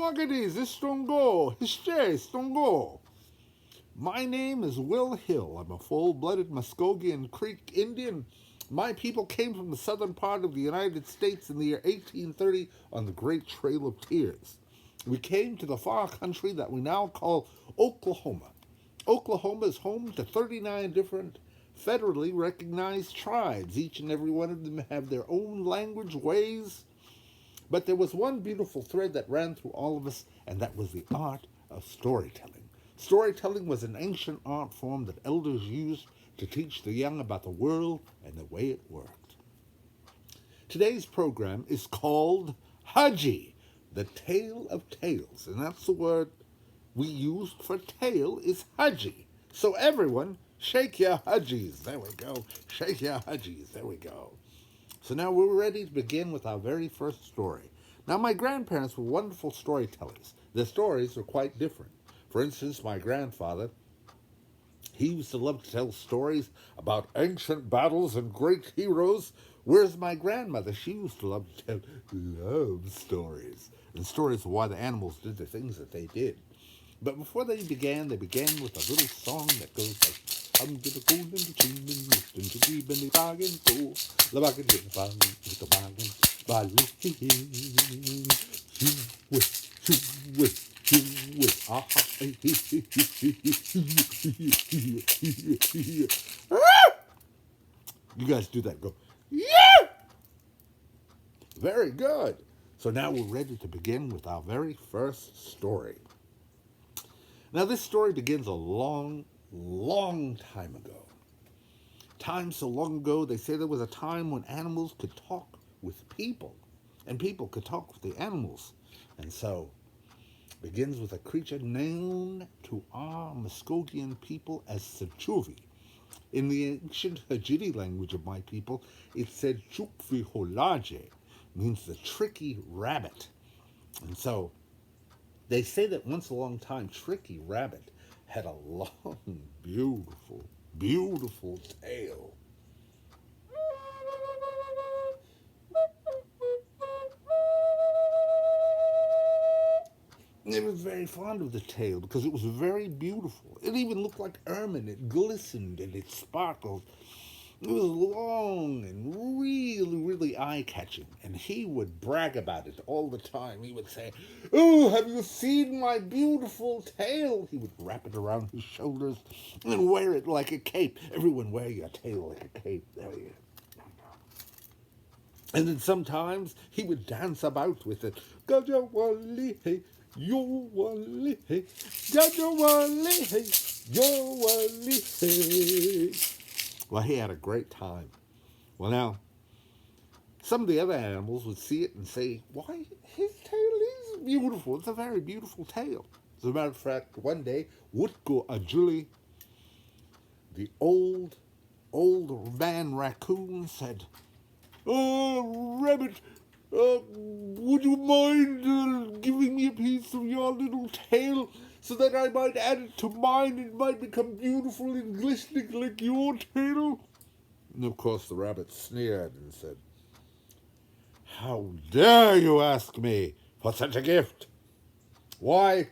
Swagadies, Istongo, Hische, Stongo. My name is Will Hill. I'm a full-blooded Muskogean Creek Indian. My people came from the southern part of the United States in the year 1830 on the Great Trail of Tears. We came to the far country that we now call Oklahoma. Oklahoma is home to 39 different federally recognized tribes. Each and every one of them have their own language, ways. But there was one beautiful thread that ran through all of us, and that was the art of storytelling. Storytelling was an ancient art form that elders used to teach the young about the world and the way it worked. Today's program is called Haji, the Tale of Tales, and that's the word we used for tale is Haji. So everyone, shake your Hajis. There we go. Shake your Hajis. There we go. So now we're ready to begin with our very first story. Now, my grandparents were wonderful storytellers. Their stories were quite different. For instance, my grandfather, he used to love to tell stories about ancient battles and great heroes, whereas my grandmother, she used to love to tell love stories, and stories of why the animals did the things that they did. But before they began with a little song that goes like, I'm gonna go in the chin and lift and to keep in the bargain go. The bargain in the bargain, the bargain, by lifting. You guys do that. Go, yeah! Very good. So now we're ready to begin with our very first story. Now, this story begins a long, long time ago. Time so long ago, they say there was a time when animals could talk with people, and people could talk with the animals. And so, it begins with a creature known to our Muskogean people as Sechuvi. In the ancient Hajiti language of my people, it said Chukvi Holaje, means the tricky rabbit. And so, they say that once a long time, Tricky Rabbit had a long, beautiful, beautiful tail. They were very fond of the tail because it was very beautiful. It even looked like ermine. It glistened and it sparkled. It was long and really, really eye-catching, and he would brag about it all the time. He would say, "Oh, have you seen my beautiful tail?" He would wrap it around his shoulders and wear it like a cape. Everyone wear your tail like a cape. There you go. And then sometimes he would dance about with it. Gajawali, hey, yo wali, hey, Gajawali, hey, yo wali, hey. Well, he had a great time. Well, now, some of the other animals would see it and say, why, his tail is beautiful. It's a very beautiful tail. As a matter of fact, one day, Wutko Ajuli, the old man raccoon, said, "Oh, Rabbit, would you mind giving me a piece of your little tail so that I might add it to mine and it might become beautiful and glistening like your tail?" And of course the rabbit sneered and said, "How dare you ask me for such a gift? Why,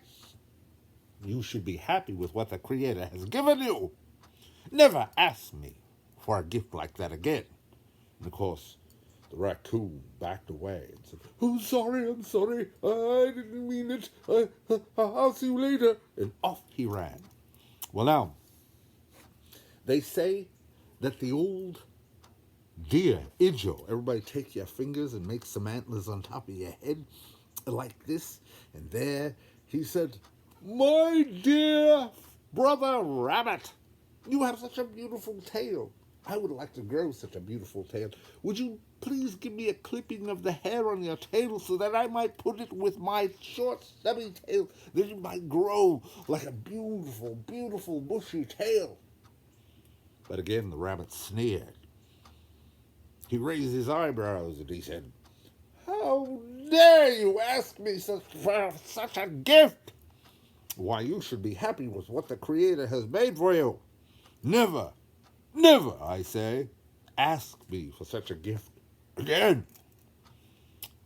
you should be happy with what the Creator has given you. Never ask me for a gift like that again." And of course the raccoon backed away and said, "Oh, I'm sorry, I didn't mean it. I'll see you later." And off he ran. Well, now, they say that the old deer, Ijo, everybody take your fingers and make some antlers on top of your head like this. And there he said, "My dear brother rabbit, you have such a beautiful tail. I would like to grow such a beautiful tail. Would you please give me a clipping of the hair on your tail so that I might put it with my short, stubby tail, that it might grow like a beautiful, beautiful, bushy tail?" But again, the rabbit sneered. He raised his eyebrows and he said, "How dare you ask me for such a gift? Why, you should be happy with what the Creator has made for you. Never, never, I say, ask me for such a gift again."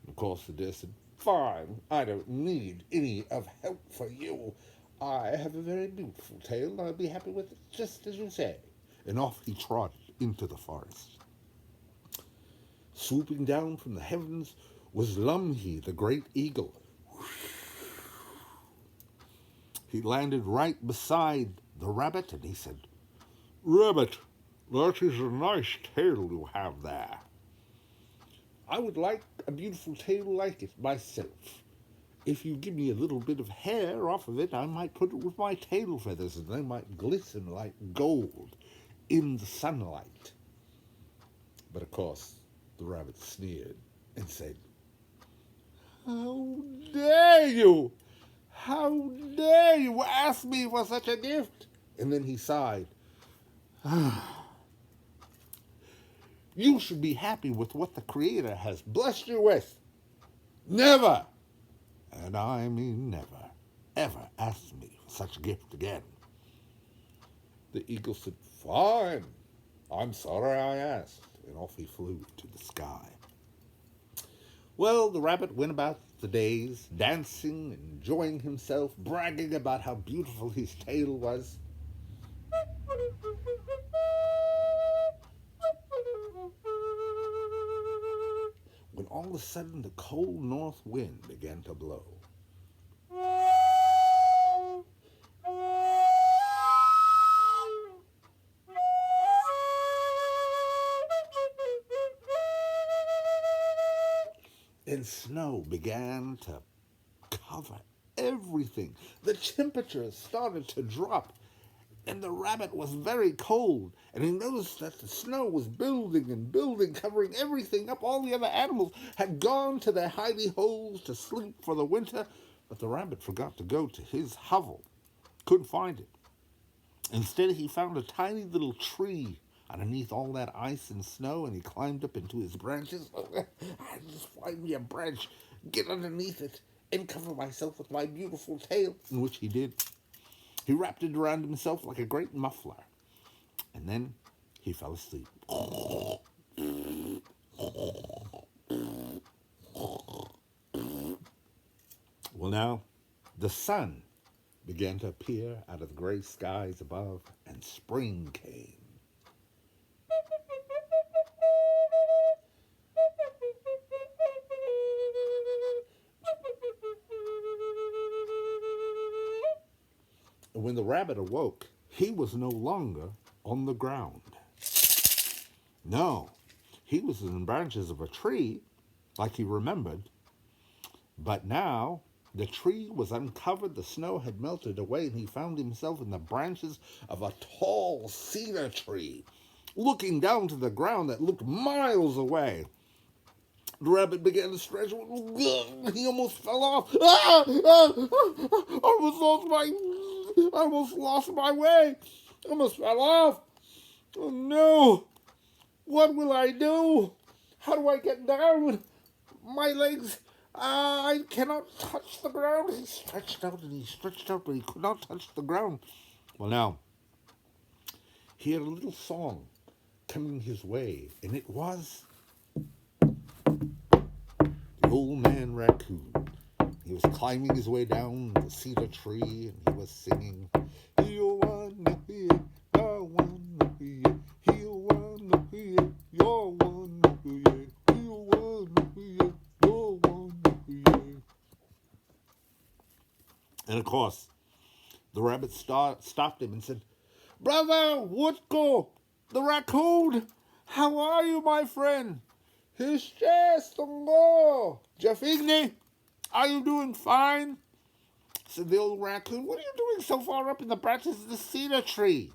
And of course the deer said, fine. I don't need any of help for you. I have a very beautiful tail, and I'll be happy with it, just as you say. And off he trotted into the forest. Swooping down from the heavens was Lumhi, the great eagle. He landed right beside the rabbit, and he said, "Rabbit, that is a nice tail you have there. I would like a beautiful tail like it myself. If you give me a little bit of hair off of it, I might put it with my tail feathers, and they might glisten like gold in the sunlight." But of course, the rabbit sneered and said, "How dare you? How dare you ask me for such a gift?" And then he sighed. "You should be happy with what the Creator has blessed you with. Never, and I mean never, ever ask me for such a gift again." The eagle said, "Fine, I'm sorry I asked," and off he flew to the sky. Well, the rabbit went about the days, dancing, enjoying himself, bragging about how beautiful his tail was. When all of a sudden the cold north wind began to blow. And snow began to cover everything. The temperature started to drop, and the rabbit was very cold, and he noticed that the snow was building and building, covering everything up. All the other animals had gone to their hidey holes to sleep for the winter, but the rabbit forgot to go to his hovel. Couldn't find it. Instead, he found a tiny little tree underneath all that ice and snow, and he climbed up into his branches. "I just find me a branch, get underneath it, and cover myself with my beautiful tail," in which he did. He wrapped it around himself like a great muffler, and then he fell asleep. Well, now, the sun began to appear out of the gray skies above, and spring came. And when the rabbit awoke, he was no longer on the ground. No, he was in the branches of a tree, like he remembered. But now the tree was uncovered, the snow had melted away, and he found himself in the branches of a tall cedar tree, looking down to the ground that looked miles away. The rabbit began to stretch. He almost fell off. I almost lost my way. I almost fell off. Oh no! What will I do? How do I get down? My legs, I cannot touch the ground. He stretched out and he stretched out, but he could not touch the ground. Well, now, he had a little song coming his way, and it was the old man raccoon. He was climbing his way down the cedar tree, and he was singing, "He'll wanna hear, I wanna hear, he'll wanna hear, you're wanna hear, he'll wanna hear, you're wanna hear." And of course, the rabbit stopped him and said, "Brother Woodco, the raccoon, how are you, my friend? His chest, Jafigny, are you doing fine?" Said the old raccoon. "What are you doing so far up in the branches of the cedar tree?"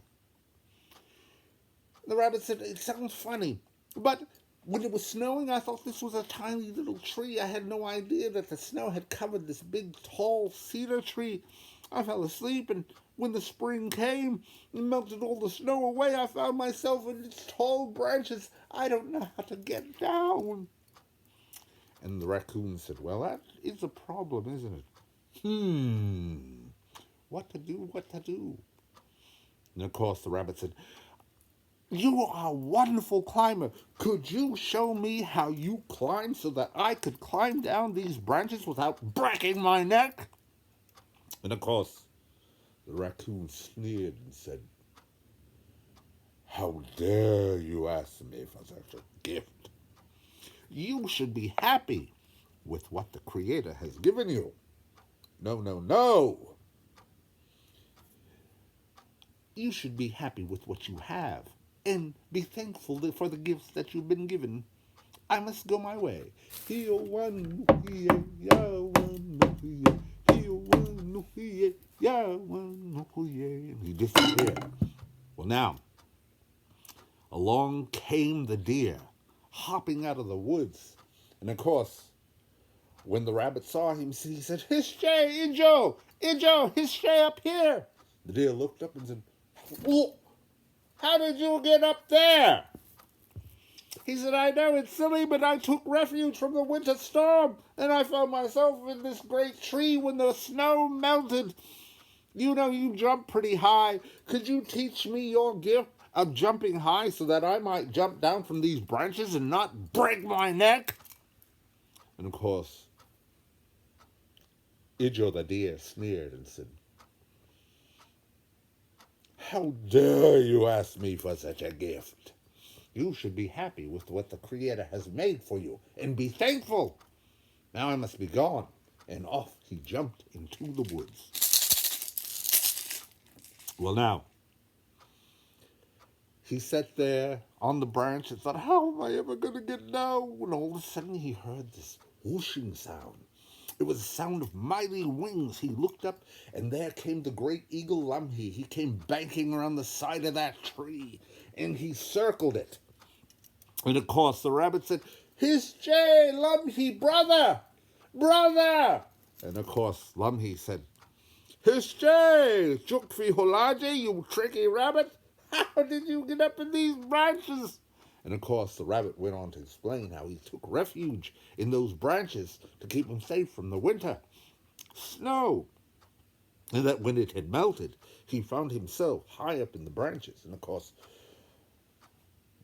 The rabbit said, "It sounds funny, but when it was snowing, I thought this was a tiny little tree. I had no idea that the snow had covered this big, tall cedar tree. I fell asleep, and when the spring came and melted all the snow away, I found myself in its tall branches. I don't know how to get down." And the raccoon said, "Well, that is a problem, isn't it? What to do, what to do?" And of course the rabbit said, You are a wonderful climber. Could you show me how you climb so that I could climb down these branches without breaking my neck? And of course, the raccoon sneered and said, how dare you ask me for such a gift? You should be happy with what the Creator has given you. No, no, no. You should be happy with what you have and be thankful for the gifts that you've been given. I must go my way. He disappeared. Well, now, along came the deer, hopping out of the woods. And of course, when the rabbit saw him, he said, Hishjay, Ijo, Hishjay up here. The deer looked up and said, well, how did you get up there? He said, I know it's silly, but I took refuge from the winter storm, and I found myself in this great tree when the snow melted. You know you jump pretty high. Could you teach me your gift of jumping high so that I might jump down from these branches and not break my neck? And of course, Ijo the deer sneered and said, how dare you ask me for such a gift? You should be happy with what the Creator has made for you and be thankful. Now I must be gone. And off he jumped into the woods. Well, now, he sat there on the branch and thought, how am I ever going to get down? When all of a sudden he heard this whooshing sound. It was the sound of mighty wings. He looked up, and there came the great eagle Lamhi. He came banking around the side of that tree, and he circled it. And of course, the rabbit said, Hishjay, Lamhi, brother, brother. And of course, Lamhi said, Hishjay, Chukfi Holaje, you tricky rabbit. How did you get up in these branches? And of course, the rabbit went on to explain how he took refuge in those branches to keep him safe from the winter snow. And that when it had melted, he found himself high up in the branches. And of course,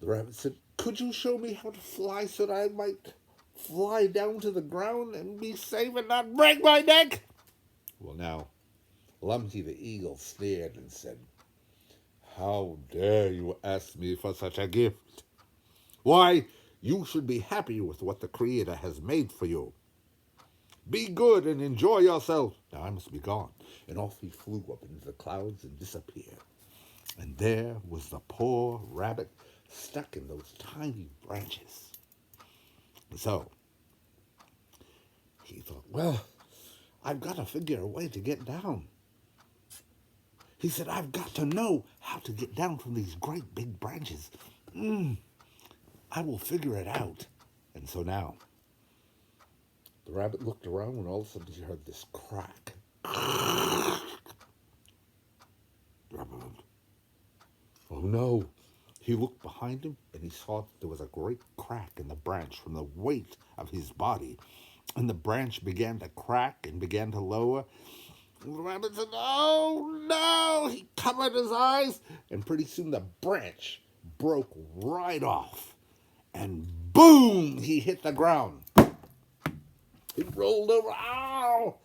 the rabbit said, could you show me how to fly so that I might fly down to the ground and be safe and not break my neck? Well, now, Lamhi the eagle sneered and said, how dare you ask me for such a gift? Why, you should be happy with what the Creator has made for you. Be good and enjoy yourself. Now I must be gone. And off he flew up into the clouds and disappeared. And there was the poor rabbit stuck in those tiny branches. So he thought, well, I've got to figure a way to get down. He said, I've got to know how to get down from these great big branches. I will figure it out. And so now, the rabbit looked around when all of a sudden he heard this crack. Oh no. He looked behind him and he saw that there was a great crack in the branch from the weight of his body. And the branch began to crack and began to lower. And the rabbit said, oh no! He covered his eyes, and pretty soon the branch broke right off. And boom! He hit the ground. It rolled over. Ow!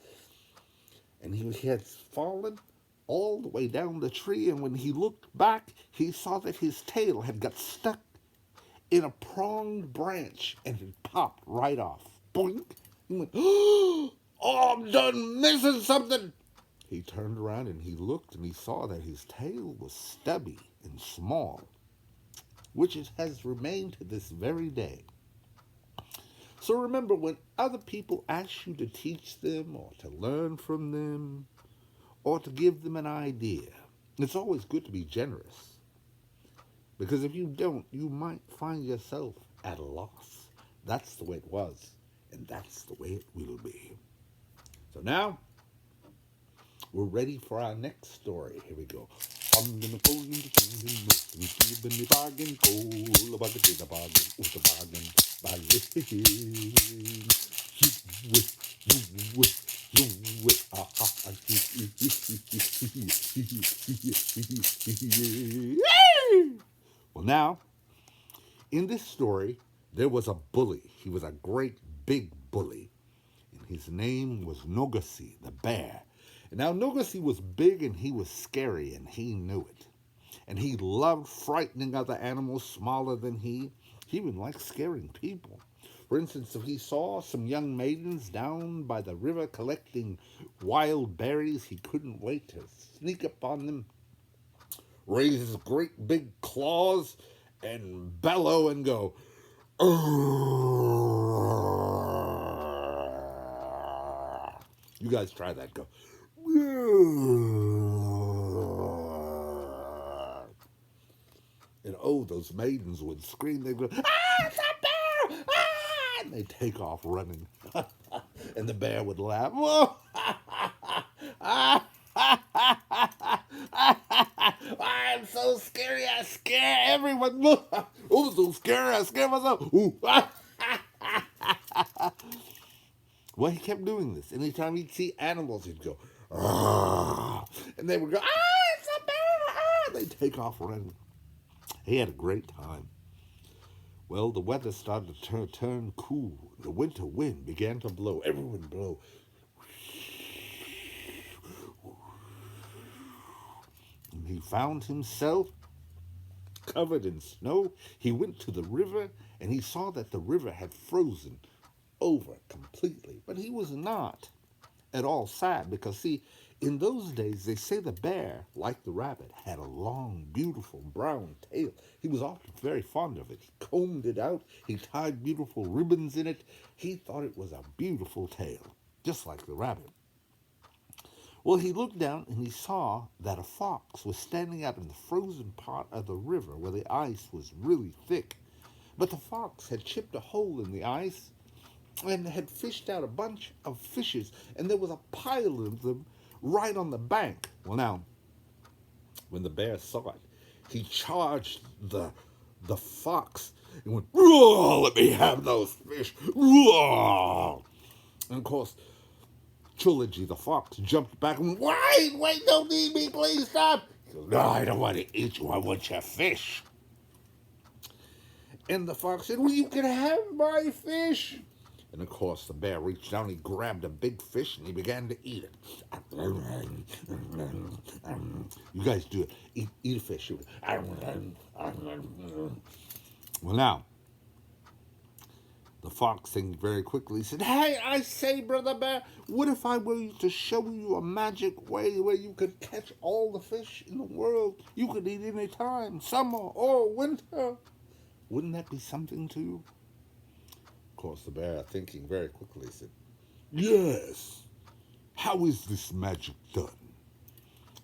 And he had fallen all the way down the tree, and when he looked back, he saw that his tail had got stuck in a pronged branch, and it popped right off. Boink! He went, oh, I'm done missing something. He turned around and he looked and he saw that his tail was stubby and small, which it has remained to this very day. So remember, when other people ask you to teach them or to learn from them or to give them an idea, it's always good to be generous. Because if you don't, you might find yourself at a loss. That's the way it was, and that's the way it will be. So now, we're ready for our next story. Here we go. I'm gonna go in the bargain, go about the bargain, with the bargain, Well, Well, now, in this story, there was a bully. He was a great big bully. And his name was Nogasi, the bear. And now, Nogasi was big and he was scary, and he knew it. And he loved frightening other animals smaller than he. He even liked scaring people. For instance, if he saw some young maidens down by the river collecting wild berries, he couldn't wait to sneak up on them, raise his great big claws, and bellow and go, "Arrgh." You guys try that. Go. "Arrgh." And oh, those maidens would scream. They'd go, "Ah, it's a bear! Ah!" And they'd take off running. And the bear would laugh. Whoa! I'm so scary, I scare everyone. Oh, so scary, I scare myself. Ooh. Well, he kept doing this. Anytime he'd see animals, he'd go, "Ah!" And they would go, "Ah, it's a bear! Ah!" They'd take off running. He had a great time. Well, the weather started to turn cool. The winter wind began to blow. Everyone blow. And he found himself covered in snow. He went to the river, and he saw that the river had frozen over completely. But he was not at all sad because, see, in those days, they say the bear, like the rabbit, had a long, beautiful brown tail. He was often very fond of it. He combed it out. He tied beautiful ribbons in it. He thought it was a beautiful tail, just like the rabbit. Well, he looked down and he saw that a fox was standing out in the frozen part of the river where the ice was really thick. But the fox had chipped a hole in the ice and had fished out a bunch of fishes, and there was a pile of them right on the bank. Well, now, when the bear saw it, he charged the fox and went, "Roar, let me have those fish. Roar." And of course, Trilogy, the fox, jumped back and went, "Wait, don't eat me, please stop." He goes, "No, I don't want to eat you, I want your fish." And the fox said, "Well, you can have my fish." And of course, the bear reached down, he grabbed a big fish, and he began to eat it. You guys do it. Eat a fish. Well, now, the fox thinking very quickly, he said, "Hey, I say, Brother Bear, what if I were to show you a magic way where you could catch all the fish in the world? You could eat any time, summer or winter. Wouldn't that be something to you?" Of course, the bear, thinking very quickly, said, "Yes. How is this magic done?"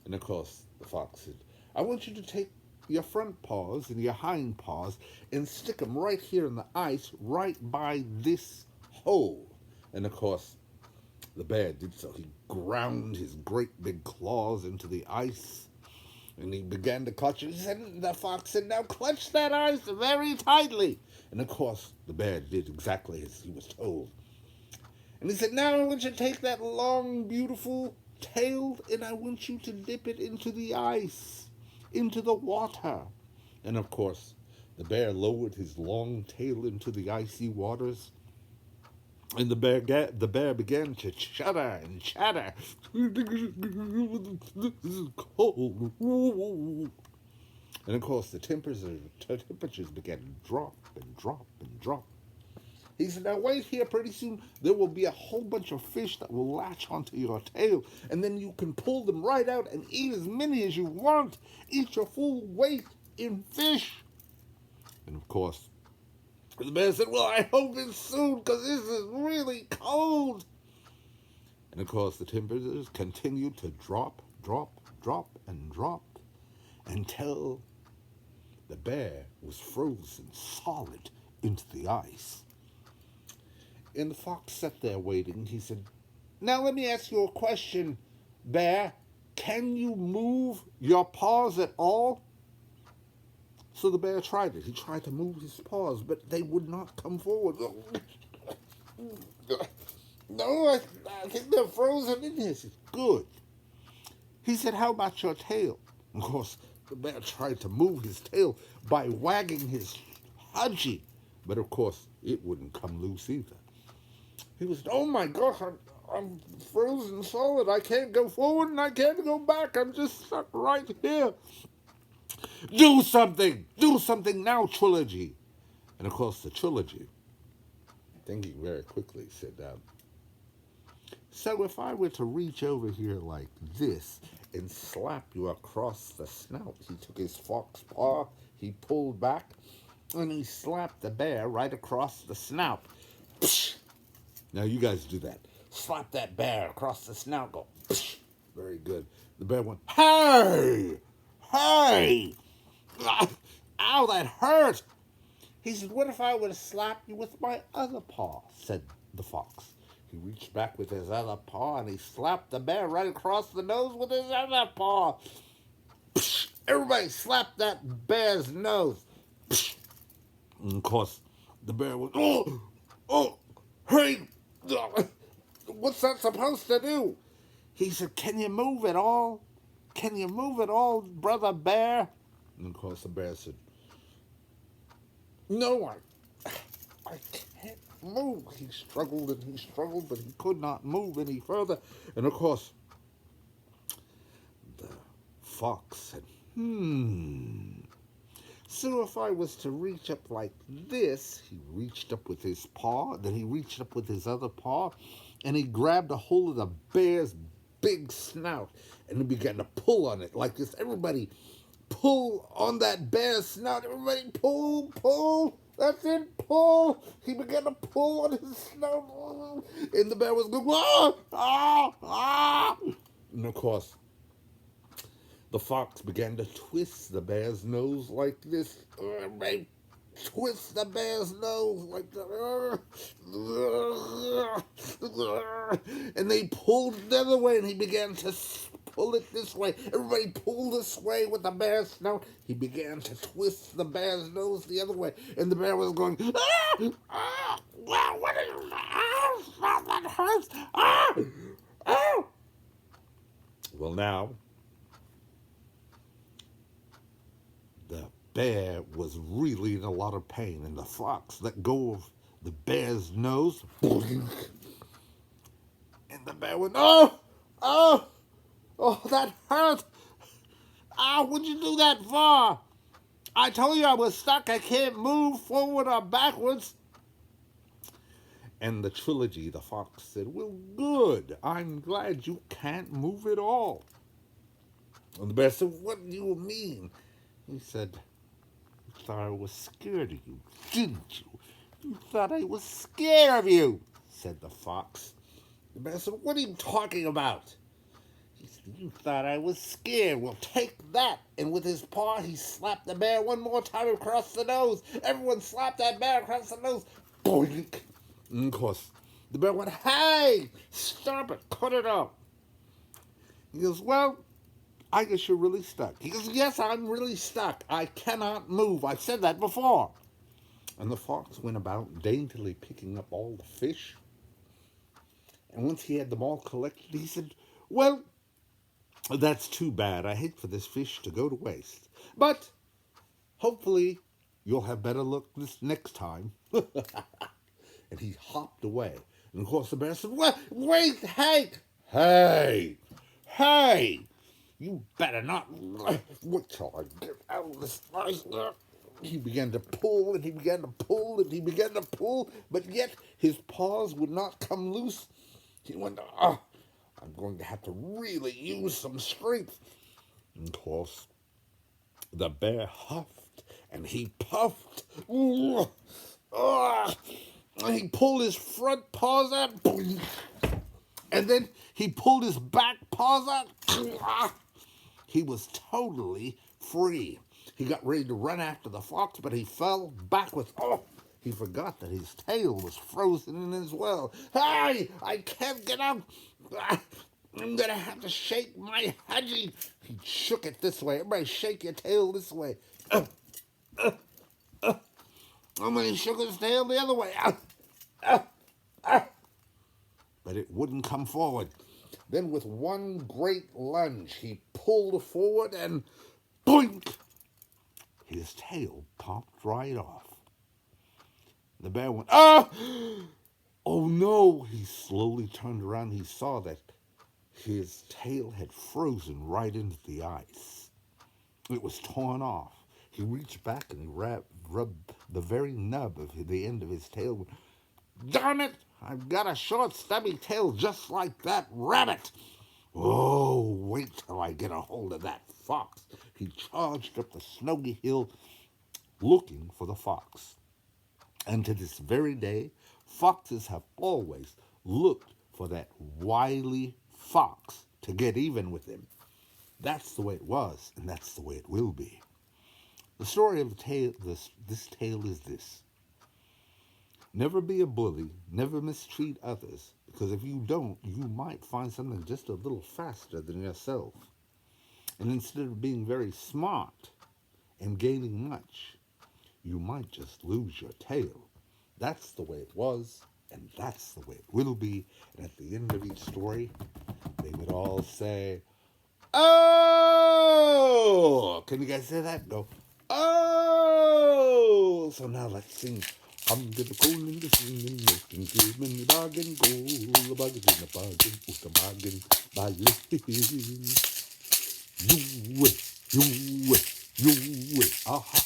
And of course, the fox said, "I want you to take your front paws and your hind paws and stick them right here in the ice, right by this hole." And of course, the bear did so. He ground his great big claws into the ice, and he began to clutch it. The fox said, "Now clutch that ice very tightly." And of course, the bear did exactly as he was told. And he said, "Now I want you to take that long, beautiful tail, and I want you to dip it into the ice, into the water." And of course, the bear lowered his long tail into the icy waters, and the bear began to shudder and chatter. "This is cold." And of course, the temperatures began to drop and drop and drop. He said, "Now wait here, pretty soon there will be a whole bunch of fish that will latch onto your tail, and then you can pull them right out and eat as many as you want. Eat your full weight in fish." And of course, the bear said, "Well, I hope it's soon, because this is really cold." And of course, the temperatures continued to drop, drop, drop, and drop, until the bear was frozen solid into the ice. And the fox sat there waiting. He said, "Now let me ask you a question, Bear. Can you move your paws at all?" So the bear tried it. He tried to move his paws, but they would not come forward. "No, I think they're frozen in here." He said, "Good." He said, "How about your tail?" Of course, The bear tried to move his tail by wagging his hadji, but of course it wouldn't come loose either. He was, oh my gosh, I'm frozen solid. I can't go forward and I can't go back. I'm just stuck right here. Do something! Do something now, Trilogy! And of course, the Trilogy, thinking very quickly, said, so if I were to reach over here like this and slap you across the snout, he took his fox paw, he pulled back, and he slapped the bear right across the snout. Psh! Now you guys do that. Slap that bear across the snout, go. Psh! Very good. The bear went, hey! Hey! Ow, that hurt! He said, what if I were to slap you with my other paw? Said the fox. He reached back with his other paw and he slapped the bear right across the nose with his other paw. Psh! Everybody slap that bear's nose. Psh! And of course, the bear was, hey, what's that supposed to do? He said, can you move at all? Can you move at all, brother bear? And of course, the bear said, no, I can't move. He struggled and he struggled, but he could not move any further. And of course, the fox said, so if I was to reach up like this, he reached up with his paw, then he reached up with his other paw, and he grabbed a hold of the bear's big snout, and he began to pull on it like this. Everybody pull on that bear's snout. Everybody pull, pull. That's it, pull. He began to pull on his snout, and the bear was going, ah, ah, ah. And of course, the fox began to twist the bear's nose like this. Everybody twist the bear's nose like that. And they pulled the other way, and he began to pull it this way. Everybody pull this way with the bear's snout. He began to twist the bear's nose the other way, and the bear was going, ah, ah, well, what are you, ah, that hurts, ah, ah. Well, now, the bear was really in a lot of pain, and the fox let go of the bear's nose, and the bear went, oh, oh, oh, that hurt. Ah, what'd you do that for? I told you I was stuck. I can't move forward or backwards. And the Trilogy, the fox, said, well, good. I'm glad you can't move at all. And the bear said, what do you mean? He said, you thought I was scared of you, didn't you? You thought I was scared of you, said the fox. The bear said, what are you talking about? He said, you thought I was scared. Well, take that. And with his paw, he slapped the bear one more time across the nose. Everyone slapped that bear across the nose. Boink. And of course, the bear went, hey, stop it, cut it out. He goes, well, I guess you're really stuck. He goes, yes, I'm really stuck. I cannot move. I've said that before. And the fox went about daintily picking up all the fish. And once he had them all collected, he said, well, that's too bad. I hate for this fish to go to waste. But hopefully you'll have better luck this next time. And he hopped away. And of course the bear said, wait, hey, hey, hey. You better not. What till I get out of this place? He began to pull, and he began to pull, and he began to pull, but yet his paws would not come loose. He went, I'm going to have to really use some strength. And of course, the bear huffed, and he puffed. He pulled his front paws out, and then he pulled his back paws out. He was totally free. He got ready to run after the fox, but he fell backwards. Oh, he forgot that his tail was frozen in as well. Hey, I can't get up. I'm going to have to shake my hadji. He shook it this way. Everybody shake your tail this way. And then he shook his tail the other way. But it wouldn't come forward. Then with one great lunge, he pulled forward and boink! His tail popped right off. The bear went, ah! Oh no! He slowly turned around. He saw that his tail had frozen right into the ice. It was torn off. He reached back and he rubbed the very nub of the end of his tail. Darn it! I've got a short, stubby tail just like that rabbit. Oh, wait till I get a hold of that fox. He charged up the snowy hill looking for the fox. And to this very day, foxes have always looked for that wily fox to get even with him. That's the way it was, and that's the way it will be. The story of this tale is this. Never be a bully, never mistreat others, because if you don't, you might find something just a little faster than yourself. And instead of being very smart and gaining much, you might just lose your tail. That's the way it was, and that's the way it will be. And at the end of each story, they would all say, oh! Can you guys say that? Go, oh! So now let's sing. I'm gonna go in the singing, making good in the bargain, go, the bargain in the bargain, with the bargain, bargain. You, aha.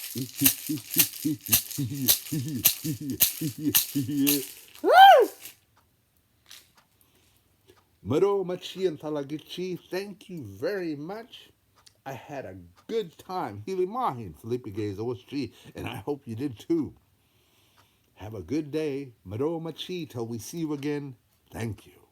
Maro Machi and Talagichi, thank you very much. I had a good time. Hili Mahin, Felipe Gaze OSG, and I hope you did too. Have a good day. Maro Machi, till we see you again. Thank you.